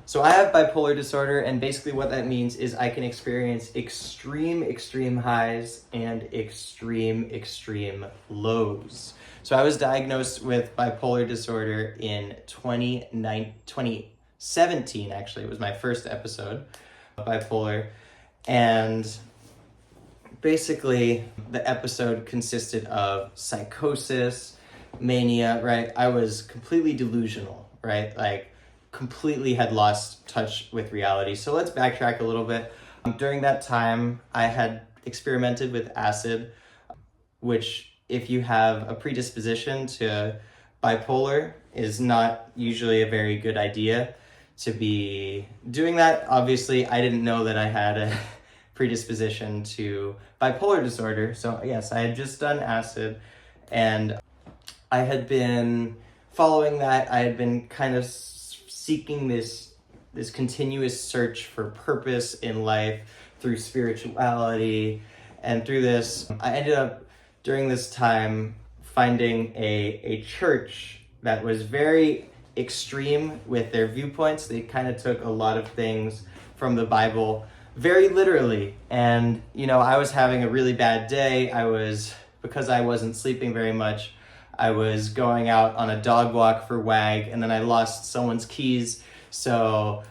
So I have bipolar disorder, and basically what that means is I can experience extreme highs and extreme lows. So I was diagnosed with bipolar disorder in 2017, actually. It was my first episode of bipolar. And basically the episode consisted of psychosis, mania, right? I was completely delusional, right? Like completely had lost touch with reality. So let's backtrack a little bit. During that time, I had experimented with acid, which if you have a predisposition to bipolar is not usually a very good idea to be doing that. Obviously, I didn't know that I had a predisposition to bipolar disorder. So yes, I had just done acid, and I had been following that. I had been kind of seeking this continuous search for purpose in life through spirituality, and through this, I ended up during this time finding a church that was very extreme with their viewpoints. They kind of took a lot of things from the Bible very literally. And, I was having a really bad day. Because I wasn't sleeping very much, I was going out on a dog walk for WAG, and then I lost someone's keys. So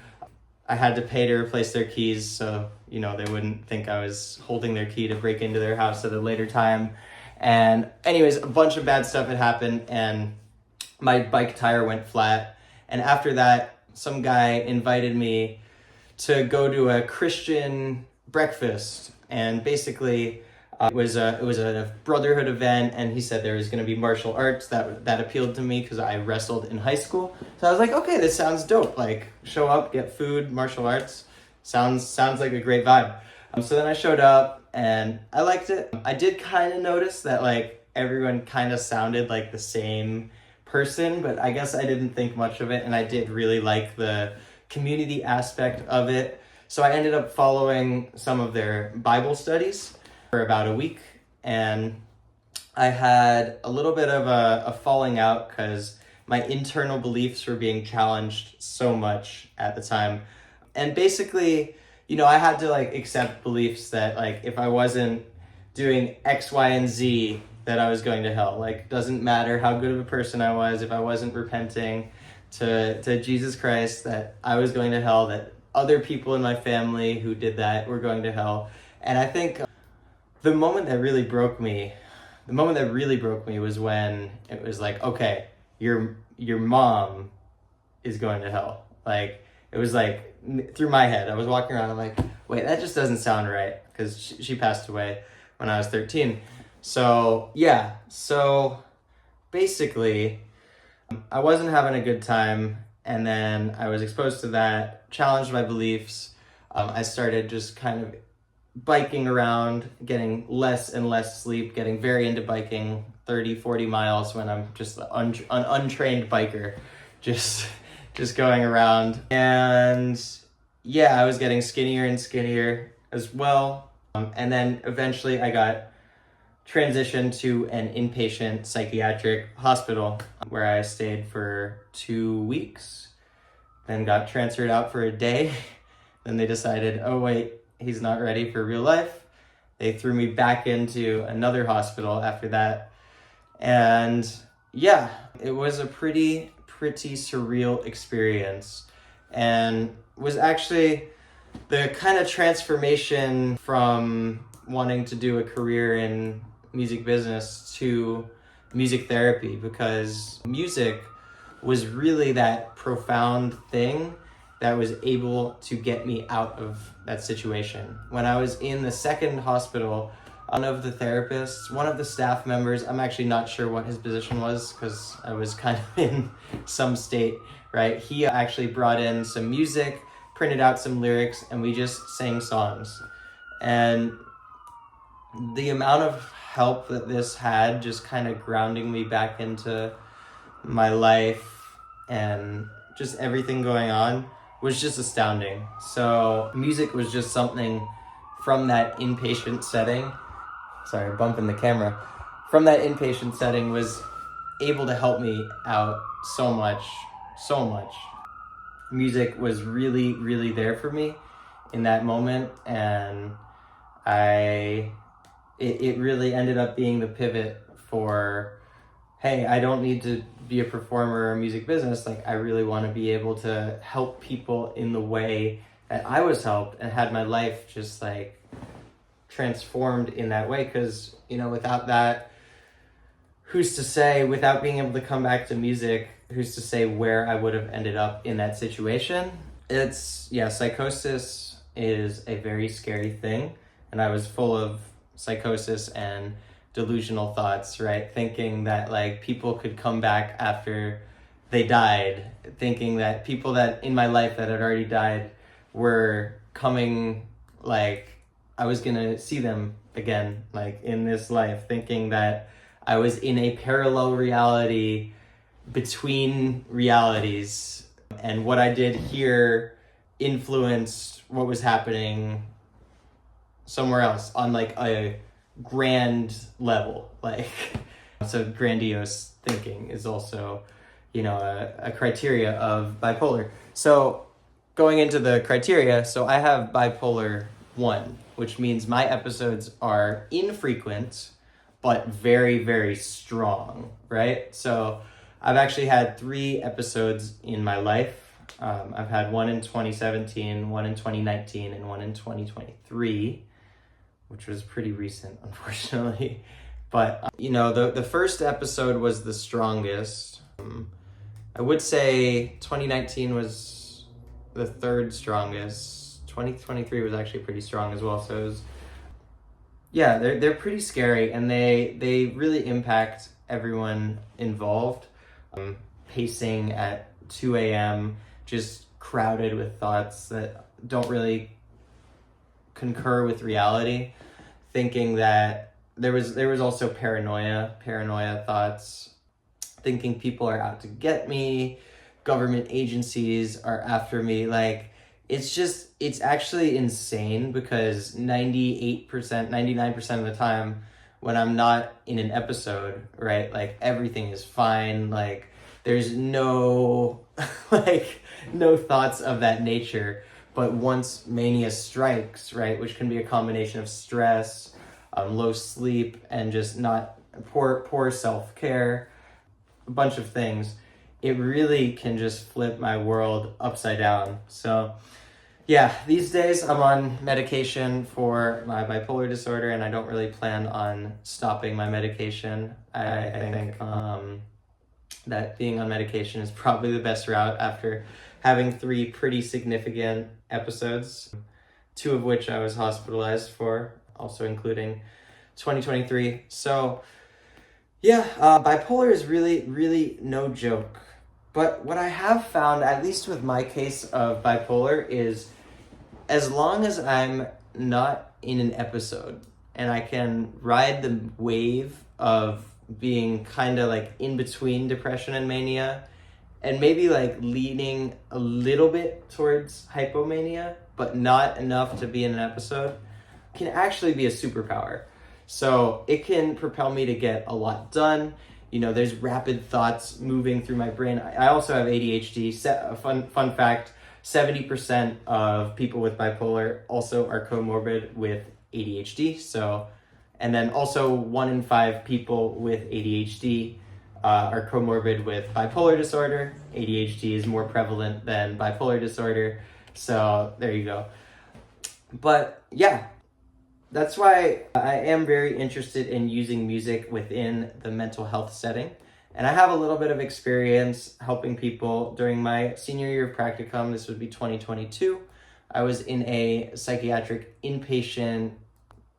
I had to pay to replace their keys so, they wouldn't think I was holding their key to break into their house at a later time. And anyways, a bunch of bad stuff had happened, and my bike tire went flat. And after that, some guy invited me to go to a Christian breakfast. And basically, it was a brotherhood event, and he said there was going to be martial arts. That appealed to me because I wrestled in high school. So I was like, okay, this sounds dope. Like, show up, get food, martial arts. Sounds like a great vibe. So then I showed up, and I liked it. I did kind of notice that like everyone kind of sounded like the same person, but I guess I didn't think much of it, and I did really like the community aspect of it. So I ended up following some of their Bible studies for about a week, and I had a little bit of a falling out because my internal beliefs were being challenged so much at the time. And basically, I had to like accept beliefs that like if I wasn't doing X, Y, and Z, that I was going to hell. Like, doesn't matter how good of a person I was, if I wasn't repenting to Jesus Christ, that I was going to hell, that other people in my family who did that were going to hell. And I think the moment that really broke me was when it was like, okay, your mom is going to hell. Like, it was like through my head, I was walking around, I'm like, wait, that just doesn't sound right, because she passed away when I was 13. So yeah, so basically I wasn't having a good time, and then I was exposed to that, challenged my beliefs. I started just kind of biking around, getting less and less sleep, getting very into biking, 30-40 miles when I'm just an untrained biker, just going around. And yeah, I was getting skinnier and skinnier as well. And then eventually I got transitioned to an inpatient psychiatric hospital where I stayed for 2 weeks, then got transferred out for a day. Then they decided, oh wait, he's not ready for real life. They threw me back into another hospital after that. And yeah, it was a pretty surreal experience, and was actually the kind of transformation from wanting to do a career in music business to music therapy, because music was really that profound thing that was able to get me out of that situation. When I was in the second hospital, one of the therapists, one of the staff members, I'm actually not sure what his position was because I was kind of in some state, right? He actually brought in some music, printed out some lyrics, and we just sang songs. And the amount of help that this had, just kind of grounding me back into my life and just everything going on, was just astounding. So music was just something from that inpatient setting, sorry, bumping the camera, from that inpatient setting was able to help me out so much. music was really, really there for me in that moment, and it really ended up being the pivot for, hey, I don't need to be a performer or a music business. Like, I really want to be able to help people in the way that I was helped, and had my life just like transformed in that way. Because, you know, without that, who's to say, without being able to come back to music, who's to say where I would have ended up in that situation? Psychosis is a very scary thing. And I was full of psychosis and delusional thoughts, right? Thinking that like people could come back after they died, thinking that people that in my life that had already died were coming, like I was gonna see them again, like in this life, thinking that I was in a parallel reality between realities, and what I did here influenced what was happening somewhere else on like a grand level. Like, so grandiose thinking is also, you know, a criteria of bipolar. So going into the criteria, so I have bipolar 1, which means my episodes are infrequent but very, very strong, right? So I've actually had 3 episodes in my life. I've had one in 2017, one in 2019, and one in 2023, which was pretty recent, unfortunately. But, you know, the first episode was the strongest. I would say 2019 was the 3rd strongest. 2023 was actually pretty strong as well. So it was, yeah, they're pretty scary, and they really impact everyone involved. Pacing at 2 a.m., just crowded with thoughts that don't really concur with reality. Thinking that there was also paranoia thoughts, thinking people are out to get me, government agencies are after me. Like, it's actually insane, because 98%, 99% of the time when I'm not in an episode, right, like everything is fine. Like, there's no like no thoughts of that nature. But once mania strikes, right, which can be a combination of stress, low sleep, and just not poor self-care, a bunch of things, it really can just flip my world upside down. So yeah, these days I'm on medication for my bipolar disorder, and I don't really plan on stopping my medication. I think that being on medication is probably the best route after having 3 pretty significant episodes, 2 of which I was hospitalized for, also including 2023. So yeah, bipolar is really, really no joke. But what I have found, at least with my case of bipolar, is as long as I'm not in an episode and I can ride the wave of being kind of like in between depression and mania, and maybe like leaning a little bit towards hypomania, but not enough to be in an episode, can actually be a superpower. So it can propel me to get a lot done. You know, there's rapid thoughts moving through my brain. I also have ADHD. Fun fact, 70% of people with bipolar also are comorbid with ADHD. So, and then also 1 in 5 people with ADHD are comorbid with bipolar disorder. ADHD is more prevalent than bipolar disorder. So there you go. But yeah, that's why I am very interested in using music within the mental health setting. And I have a little bit of experience helping people during my senior year of practicum. This would be 2022. I was in a psychiatric inpatient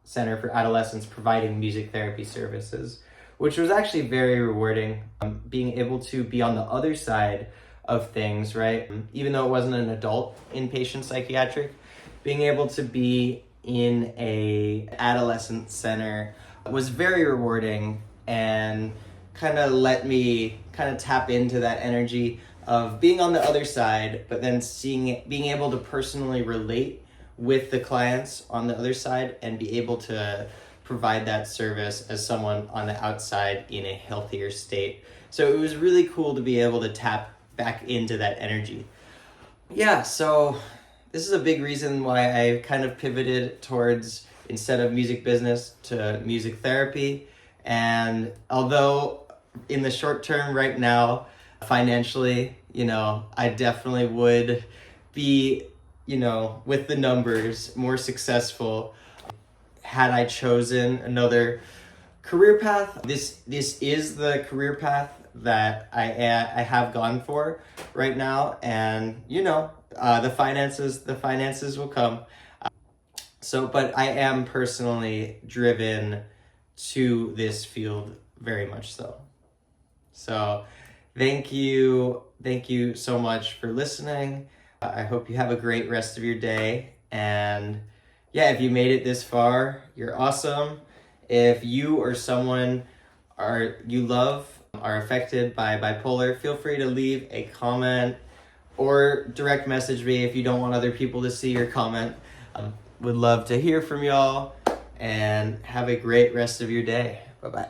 center for adolescents providing music therapy services, which was actually very rewarding. Being able to be on the other side of things, right? Even though it wasn't an adult inpatient psychiatric, being able to be in a adolescent center was very rewarding, and kind of let me kind of tap into that energy of being on the other side, but then seeing it, being able to personally relate with the clients on the other side and be able to provide that service as someone on the outside in a healthier state. So it was really cool to be able to tap back into that energy. Yeah, so this is a big reason why I kind of pivoted towards, instead of music business, to music therapy. And although in the short term right now, financially, I definitely would be, with the numbers, more successful had I chosen another career path. This is the career path that I have gone for right now, and the finances will come. So, but I am personally driven to this field very much so. So, thank you so much for listening. I hope you have a great rest of your day, and yeah, if you made it this far, you're awesome. If you or someone you love are affected by bipolar, feel free to leave a comment or direct message me if you don't want other people to see your comment. Would love to hear from y'all, and have a great rest of your day. Bye-bye.